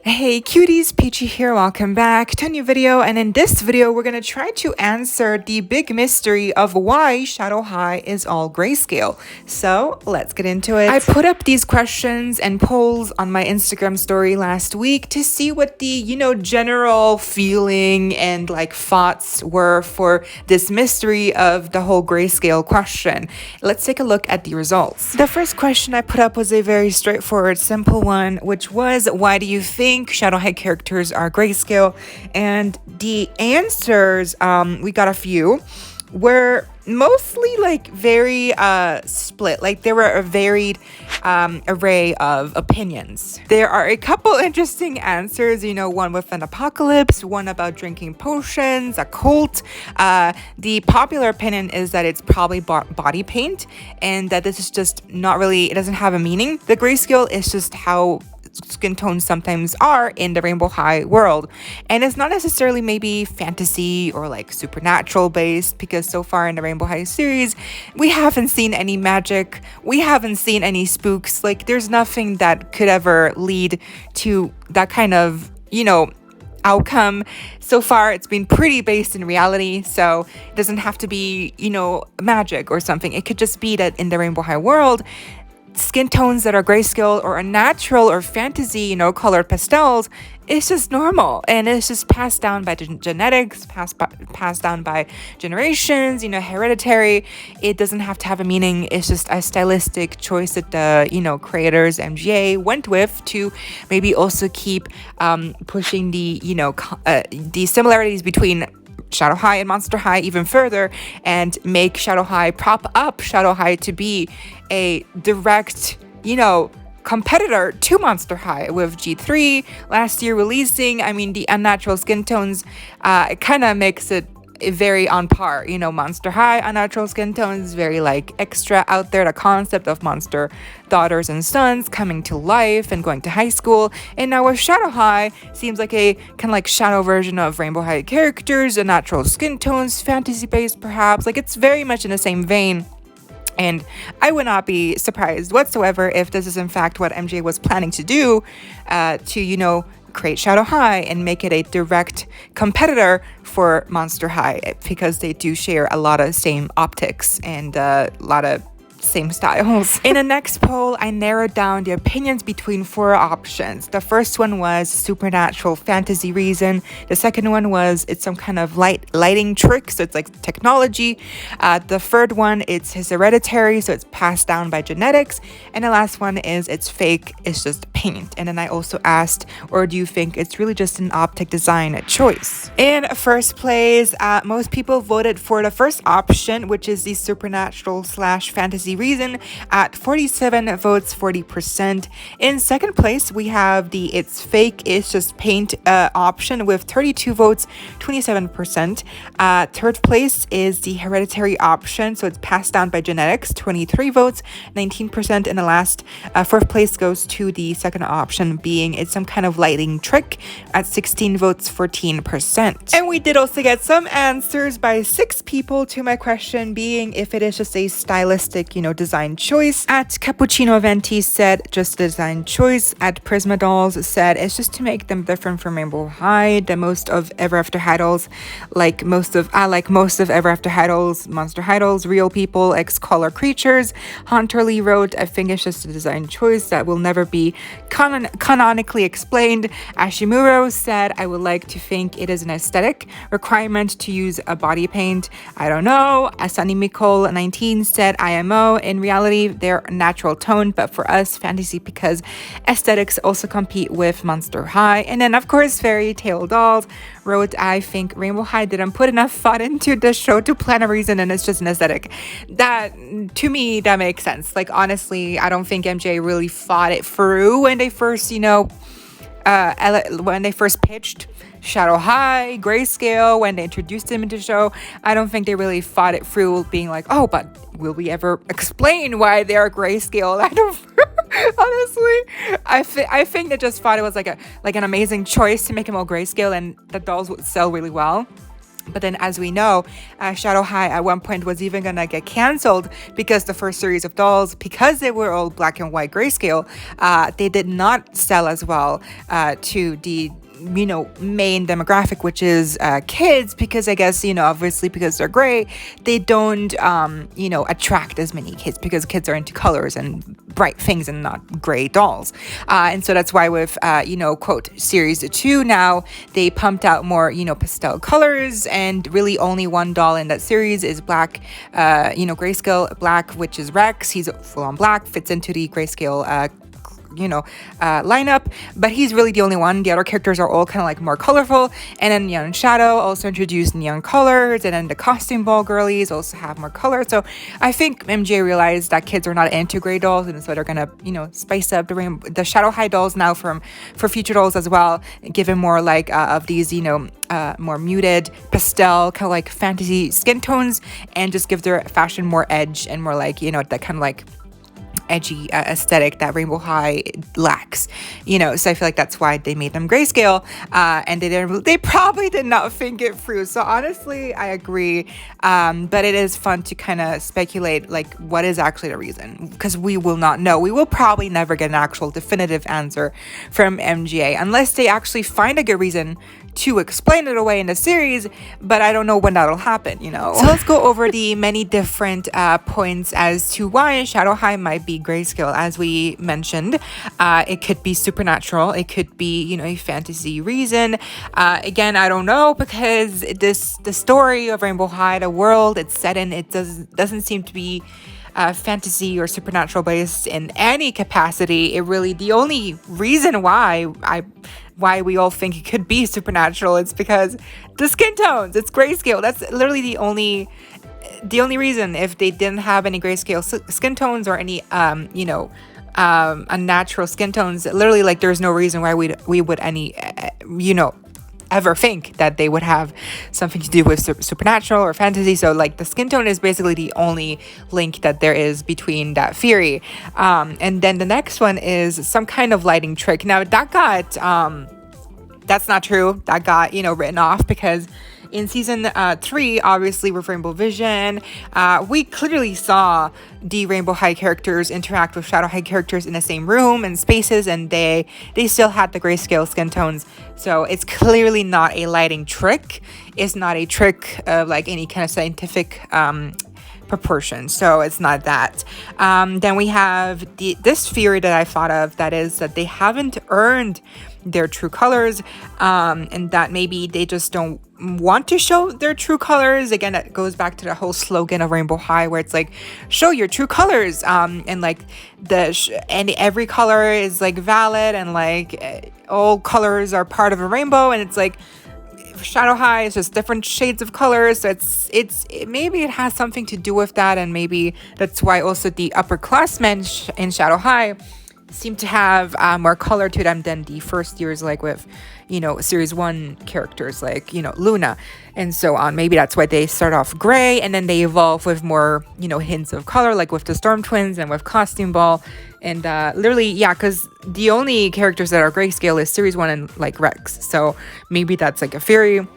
Hey cuties, PeachY here, welcome back to a new video, and in this video we're going to try to answer the big mystery of why Shadow High is all grayscale. So let's get into it. I put up these questions and polls on my Instagram story last week to see what the, general feeling and thoughts were for this mystery of the whole grayscale question. Let's take a look at the results. The first question I put up was a very straightforward, simple one, which was, why do you think Shadow High characters are grayscale? And the answers, we got a few, were mostly very split. There were a varied array of opinions. There are a couple interesting answers, one with an apocalypse, one about drinking potions, a cult. The popular opinion is that it's probably body paint and that this is just not really, it doesn't have a meaning. The grayscale is just how skin tones sometimes are in the Rainbow High world, and it's not necessarily maybe fantasy or supernatural based, because so far in the Rainbow High series we haven't seen any magic, we haven't seen any spooks. There's nothing that could ever lead to that kind of outcome. So far it's been pretty based in reality, so it doesn't have to be magic or something. It could just be that in the Rainbow High world, skin tones that are grayscale or unnatural or fantasy, colored pastels, it's just normal, and it's just passed down by genetics, passed down by generations, hereditary. It doesn't have to have a meaning. It's just a stylistic choice that the creators MGA went with to maybe also keep pushing the the similarities between Shadow High and Monster High even further, and make Shadow High, prop up Shadow High to be a direct, competitor to Monster High, with G3 last year releasing. I mean, the unnatural skin tones, it kind of makes it very on par. Monster High unnatural skin tones, very extra out there, the concept of monster daughters and sons coming to life and going to high school. And now with Shadow High, seems like a kind of shadow version of Rainbow High characters, unnatural skin tones, fantasy based perhaps. It's very much in the same vein. And I would not be surprised whatsoever if this is in fact what MJ was planning to do, to create Shadow High and make it a direct competitor for Monster High, because they do share a lot of same optics and a lot of same styles. In the next poll, I narrowed down the opinions between 4 options. The first one was supernatural fantasy reason. The second one was it's some kind of lighting trick, so it's technology. The third one, it's his hereditary, so it's passed down by genetics. And the last one is it's fake, it's just paint. And then I also asked, or do you think it's really just an optic design choice? In first place, most people voted for the first option, which is the supernatural / fantasy reason, at 47 votes, 40%. In second place, we have the it's fake, it's just paint option with 32 votes, 27%. Third place is the hereditary option, so it's passed down by genetics, 23 votes, 19%. And the last fourth place goes to the second option, being it's some kind of lighting trick, at 16 votes, 14%. And we did also get some answers by 6 people to my question, being if it is just a stylistic design choice. At Cappuccino Venti said just a design choice. At Prisma Dolls said it's just to make them different from Rainbow High. The most of Ever After Idols, most of Ever After Idols, Monster Idols, real people, X-color creatures. Hunter Lee wrote, I think it's just a design choice that will never be canonically explained. Ashimuro said, I would like to think it is an aesthetic requirement to use a body paint. I don't know. Asani Mikol 19 said, IMO. In reality, they're natural tone, but for us, fantasy, because aesthetics also compete with Monster High. And then, of course, Fairy Tale Dolls wrote, I think Rainbow High didn't put enough thought into the show to plan a reason, and it's just an aesthetic. That, to me, that makes sense. Honestly, I don't think MJ really thought it through when they first, when they first pitched Shadow High, Grayscale, when they introduced him into the show. I don't think they really thought it through, being oh, but will we ever explain why they are grayscale? I don't honestly, I think they just thought it was an amazing choice to make them all grayscale, and the dolls would sell really well. But then, as we know, Shadow High at one point was even gonna get canceled because the first series of dolls, because they were all black and white grayscale, they did not sell as well to the main demographic, which is kids, because I guess obviously because they're gray, they don't attract as many kids, because kids are into colors and bright things and not gray dolls, and so that's why with quote series 2 now they pumped out more pastel colors, and really only one doll in that series is black, grayscale black, which is Rex. He's full on black, fits into the grayscale lineup, but he's really the only one. The other characters are all kind of like more colorful, and then Neon Shadow also introduced neon colors, and then the costume ball girlies also have more color. So I think MJ realized that kids are not into gray dolls, and so they're gonna spice up the Shadow High dolls now for future dolls as well, give them more like of these more muted pastel kind of like fantasy skin tones, and just give their fashion more edge and more like that kind of like edgy aesthetic that Rainbow High lacks, so I feel like that's why they made them grayscale, and they probably did not think it through. So honestly, I agree, but it is fun to kind of speculate like what is actually the reason, because we will not know. We will probably never get an actual definitive answer from MGA unless they actually find a good reason to explain it away in the series, but I don't know when that'll happen, So let's go over the many different points as to why Shadow High might be grayscale. As we mentioned, it could be supernatural, it could be a fantasy reason. Again, I don't know, because the story of Rainbow High, the world it's set in, it doesn't seem to be fantasy or supernatural based in any capacity. It really, the only reason why we all think it could be supernatural, it's because the skin tones, it's grayscale. That's literally the only reason. If they didn't have any grayscale skin tones or any unnatural skin tones, literally like there's no reason why we would ever think that they would have something to do with supernatural or fantasy. So like the skin tone is basically the only link that there is between that theory. And then the next one is some kind of lighting trick. Now that got that's not true. That got written off, because in season 3, obviously with Rainbow Vision, we clearly saw the Rainbow High characters interact with Shadow High characters in the same room and spaces, and they still had the grayscale skin tones. So it's clearly not a lighting trick. It's not a trick of like any kind of scientific proportion. So it's not that. Then we have this theory that I thought of, that is that they haven't earned their true colors, and that maybe they just don't want to show their true colors. Again, that goes back to the whole slogan of Rainbow High, where it's like, show your true colors, and like and every color is like valid, and like all colors are part of a rainbow, and it's like Shadow High is just different shades of colors. So maybe it has something to do with that, and maybe that's why also the upperclassmen in Shadow High seem to have more color to them than the first years, like with series 1 characters like Luna and so on. Maybe that's why they start off gray, and then they evolve with more hints of color, like with the Storm Twins and with Costume Ball. And literally, yeah, because the only characters that are grayscale is series 1 and like Rex. So maybe that's like a theory.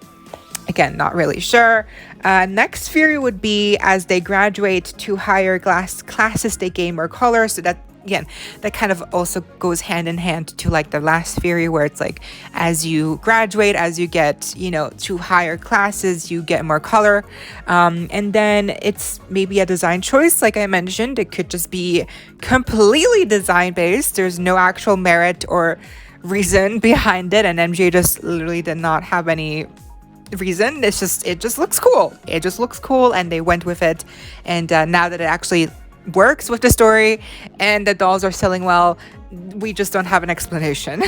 Again, not really sure. Next theory would be, as they graduate to higher classes, they gain more color. So that, again, that kind of also goes hand in hand to like the last theory, where it's like, as you graduate, as you get to higher classes, you get more color. And then it's maybe a design choice, like I mentioned. It could just be completely design based. There's no actual merit or reason behind it, and MJ just literally did not have any reason. It just looks cool. It just looks cool, and they went with it. And now that it actually works with the story and the dolls are selling well, we just don't have an explanation.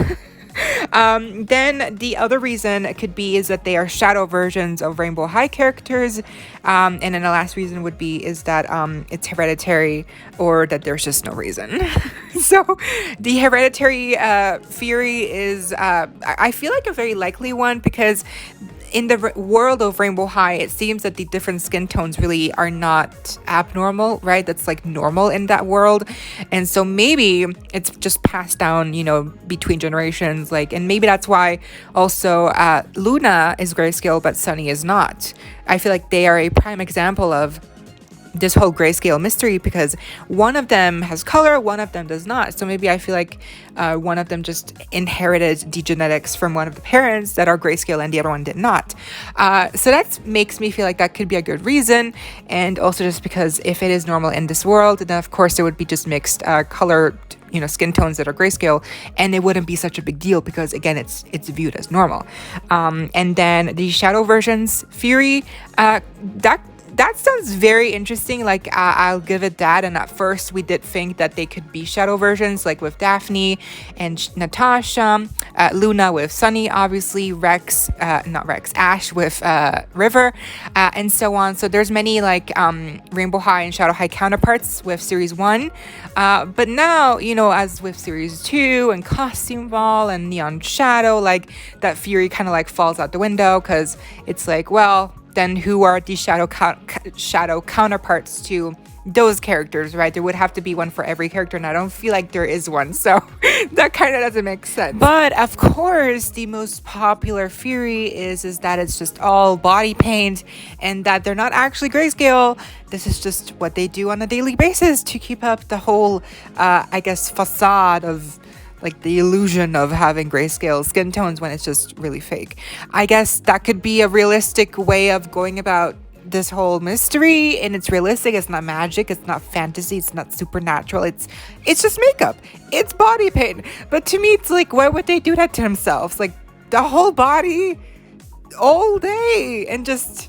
Then the other reason could be is that they are shadow versions of Rainbow High characters, and then the last reason would be is that it's hereditary, or that there's just no reason. So the hereditary theory is I feel like a very likely one, because in the world of Rainbow High, it seems that the different skin tones really are not abnormal, right? That's like normal in that world. And so maybe it's just passed down, you know, between generations. Like, and maybe that's why also Luna is grayscale, but Sunny is not. I feel like they are a prime example of this whole grayscale mystery, because one of them has color, one of them does not. So maybe I feel like one of them just inherited the genetics from one of the parents that are grayscale and the other one did not. So that makes me feel like that could be a good reason. And also just because if it is normal in this world, then of course there would be just mixed color, you know, skin tones that are grayscale, and it wouldn't be such a big deal because again it's viewed as normal. And then the shadow versions, Fury, that sounds very interesting. Like, I'll give it that. And at first we did think that they could be shadow versions, like with Daphne and Natasha, Luna with Sunny, obviously, Ash with River, and so on. So there's many like Rainbow High and Shadow High counterparts with Series 1. But now, you know, as with Series 2 and Costume Ball and Neon Shadow, like that Fury kind of like falls out the window, because it's like, well, then who are the shadow counterparts to those characters, right? There would have to be one for every character, and I don't feel like there is one, so that kind of doesn't make sense. But of course, the most popular theory is that it's just all body paint and that they're not actually grayscale. This is just what they do on a daily basis to keep up the whole, I guess, facade of like the illusion of having grayscale skin tones when it's just really fake. I guess that could be a realistic way of going about this whole mystery, and it's realistic. It's not magic, it's not fantasy, it's not supernatural, it's just makeup, it's body paint. But to me, it's like, why would they do that to themselves? Like the whole body all day, and just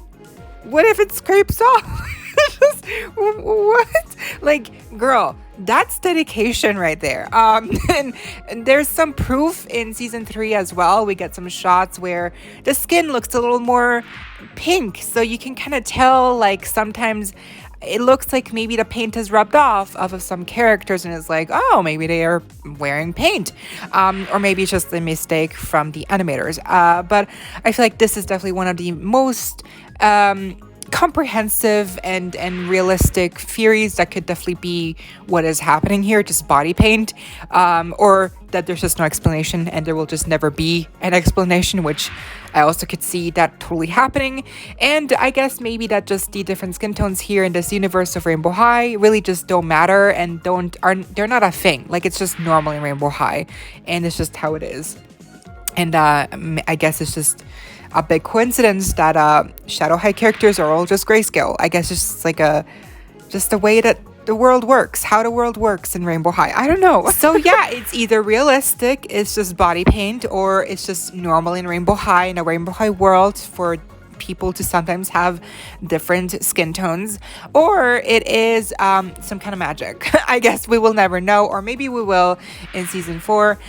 what if it scrapes off? Just, what? Like, girl, that's dedication right there. And there's some proof in season 3 as well. We get some shots where the skin looks a little more pink, so you can kind of tell, like, sometimes it looks like maybe the paint has rubbed off of some characters, and it's like, oh, maybe they are wearing paint, or maybe it's just a mistake from the animators. But I feel like this is definitely one of the most comprehensive and realistic theories that could definitely be what is happening here, just body paint, or that there's just no explanation and there will just never be an explanation, which I also could see that totally happening. And I guess maybe that just the different skin tones here in this universe of Rainbow High really just don't matter and they're not a thing. Like, it's just normal in Rainbow High and it's just how it is. And I guess it's just a big coincidence that Shadow High characters are all just grayscale. I guess it's just like just the way that the world works, how the world works in Rainbow High. I don't know. So yeah, it's either realistic, it's just body paint, or it's just normal in Rainbow High, in a Rainbow High world for people to sometimes have different skin tones, or it is some kind of magic. I guess we will never know, or maybe we will in season 4.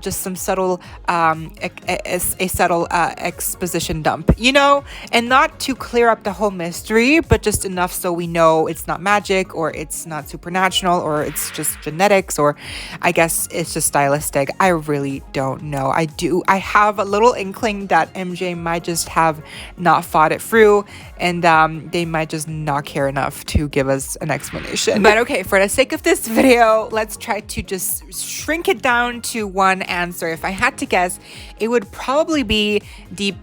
Just some subtle subtle exposition dump, you know, and not to clear up the whole mystery, but just enough so we know it's not magic, or it's not supernatural, or it's just genetics, or I guess it's just stylistic. I really don't know. I have a little inkling that MJ might just have not thought it through, and they might just not care enough to give us an explanation. But okay, for the sake of this video, let's try to just shrink it down to one answer. If I had to guess, it would probably be the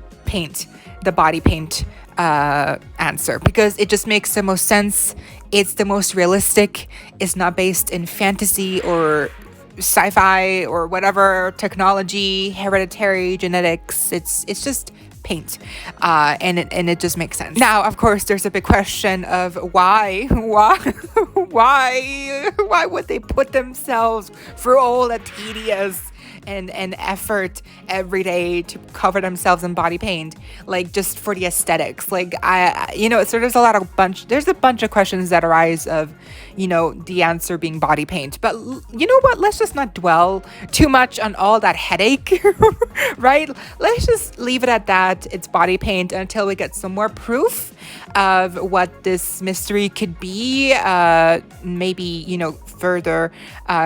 body paint answer, because it just makes the most sense. It's the most realistic. It's not based in fantasy or sci-fi or whatever technology, hereditary genetics. It's just paint, and it just makes sense. Now, of course, there's a big question of why would they put themselves through all that tedious and effort every day to cover themselves in body paint, like just for the aesthetics? Like, so there's a bunch of questions that arise of, the answer being body paint. But you know what? Let's just not dwell too much on all that headache, right? Let's just leave it at that. It's body paint until we get some more proof of what this mystery could be. Maybe, further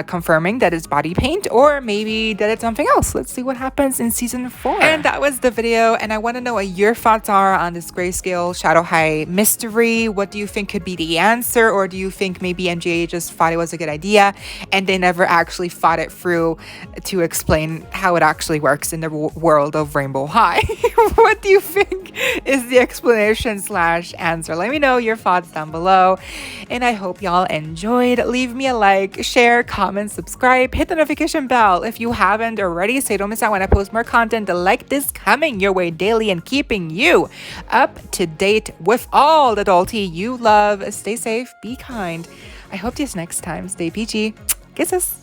confirming that it's body paint, or maybe that it's something else. Let's see what happens in season 4. And that was the video, and I want to know what your thoughts are on this Greyscale Shadow High mystery. What do you think could be the answer, or do you think maybe MJ just thought it was a good idea and they never actually thought it through to explain how it actually works in the world of Rainbow High? What do you think is the explanation / answer? Let me know your thoughts down below, and I hope y'all enjoyed. Leave me a like, share, comment, subscribe, hit the notification bell if you haven't already, so you don't miss out when I post more content like this coming your way daily and keeping you up to date with all the adulty you love. Stay safe, be kind. I hope to see you next time. Stay peachy. Kisses.